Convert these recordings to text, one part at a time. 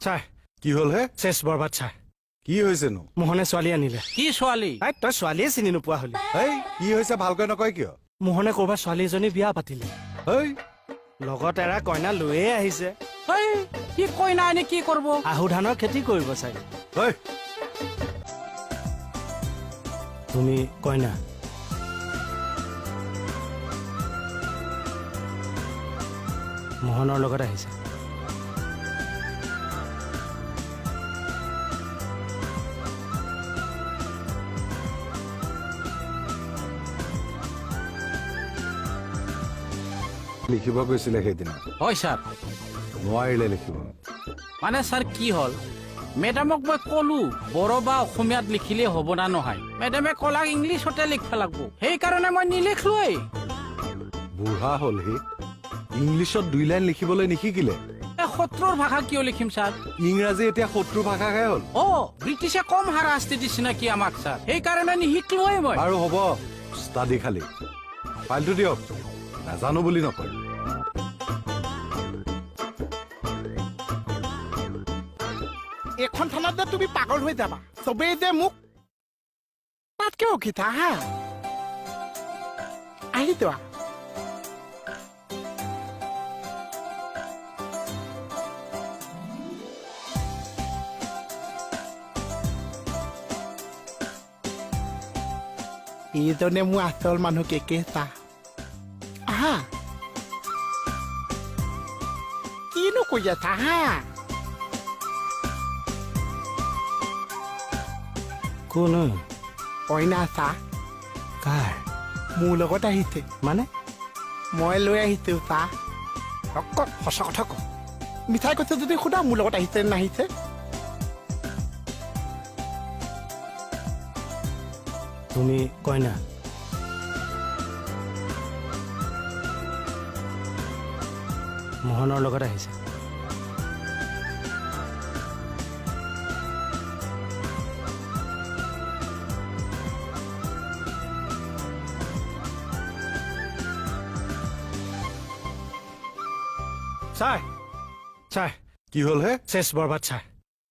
Sir কি হল হে? চেছ বৰবাদ ছাৰ। কি হৈছেনো? মোহনে ছোৱালী আনিলে। কি ছোৱালী? তই ছোৱালীয়ে চিনি নোপোৱা হলি। হেই কি হৈছে ভালকৈ নকয় কিয়? মোহনে কৰবাত ছোৱালী এজনী বিয়া পাতিলে। হেই লগত এৰা কইনা লৈয়ে আহিছে। কি কইনা আনি কি কৰিব? আহু ধানৰ খেতি কৰিব চাগে। হেই তুমি কইনা? মোহনৰ লগত আহিছে। লিখিব কৈছিলে সেইদিনা, হয় ছাৰ। নোৱাৰিলে লিখিব। মানে ছাৰ কি হ'ল, মেডামক মই কলো বড়ো বা অসমীয়াত লিখিলে হ'ব না নহয়। মেডামে ক'লাক ইংলিছতে লিখিব লাগিব, সেইকাৰণে মই নিলিখলোৱেই। বুঢ়া হ'ল সি, ইংলিছত 2 লাইন লিখিবলৈ নিশিকিলে। শত্ৰুৰ ভাষা কিয় লিখিম ছাৰ? ইংৰাজী এতিয়া শত্ৰু ভাষাহে হ'ল। ব্ৰিটিছে কম হাৰাশাস্তি দিছে নেকি আমাক ছাৰ, সেইকাৰণে নিশিকলোৱেই মই। আৰু হ'ব ষ্টাডি খালি। ফাইলটো দিয়ক, নাজানো বুলি নকয়। এখন থানাত যে তুমি পাগল হৈ যাবা, চবেই যে মোক তাতকে উঠিতা হা। আহি যোৱা। এইজনে মোৰ আচল মানুহ কেকেছা। আহা, কিনো কৰি আছা হা? কোন? কইনা চা কাৰ? মোৰ লগত আহিছে। মানে মই লৈ আহিছো চা। সঁচা কথা ক, মিঠাই কৈছে যদি সোধা মোৰ লগত আহিছে নাহিছে। তুমি কইনা? মোহনৰ লগত আহিছে। ছাৰ ছাৰ কি হল হে? চেছ বৰবাদ ছাৰ।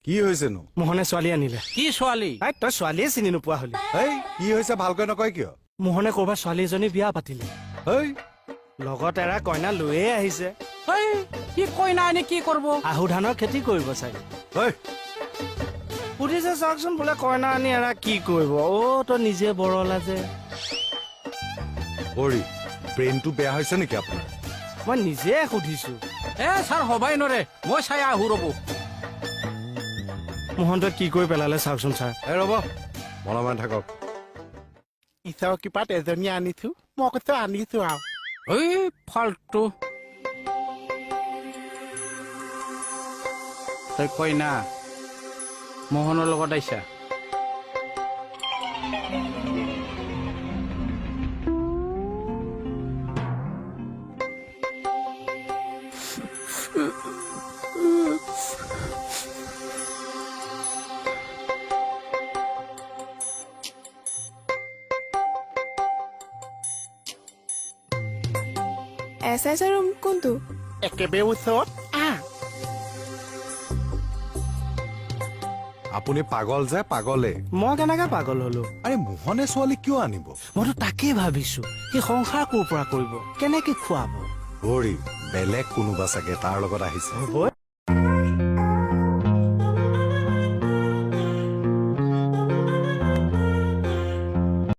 কি হৈছেনো? মোহনে ছোৱালী আনিলে। কি ছোৱালী? তই ছোৱালীয়ে চিনি নোপোৱা হলি। হেই কি হৈছে ভালকৈ নকয় কিয়? মোহনে কৰবাত ছোৱালী এজনী বিয়া পাতিলে। হেই লগত এৰা কইনা লৈয়ে আহিছে। কি কইনা আনি কি কৰিব? আহু ধানৰ খেতি কৰিব চাগে। হেই সুধিছে চাওকচোন, বোলে কইনা আনি এৰা কি কৰিব। তই নিজে বৰলা যে। হৰি, ব্ৰেইনটো বেয়া হৈছে নেকি আপোনাৰ? মই নিজে সুধিছো। ছাৰ হবাই নৰে, মই চাই আহো ৰ'ব। মোহনটোৱে কি কৰি পেলালে চাওকচোন ছাৰ। এই ৰ'ব, মনে মনে থাকক। ঈশ্বৰৰ কৃপাত এজনী আনিছো, মই কৈছো আনিছো আৰু। ফাল্টু। তই কইনা মোহনৰ লগত আহিছা? SI ৰুম কোনটো? একেবাৰে ওচৰত। আপুনি পাগল যে, পাগলে। মই কেনেকে পাগল হলো? আৰে মোহনে ছোৱালী কিয় আনিব? মইতো তাকেই ভাবিছো, সি সংসাৰ ক'ৰ পৰা কৰিব, কেনেকে খুৱাব? হৰি, বেলেগ কোনোবা চাগে তাৰ লগত আহিছে। হ'ব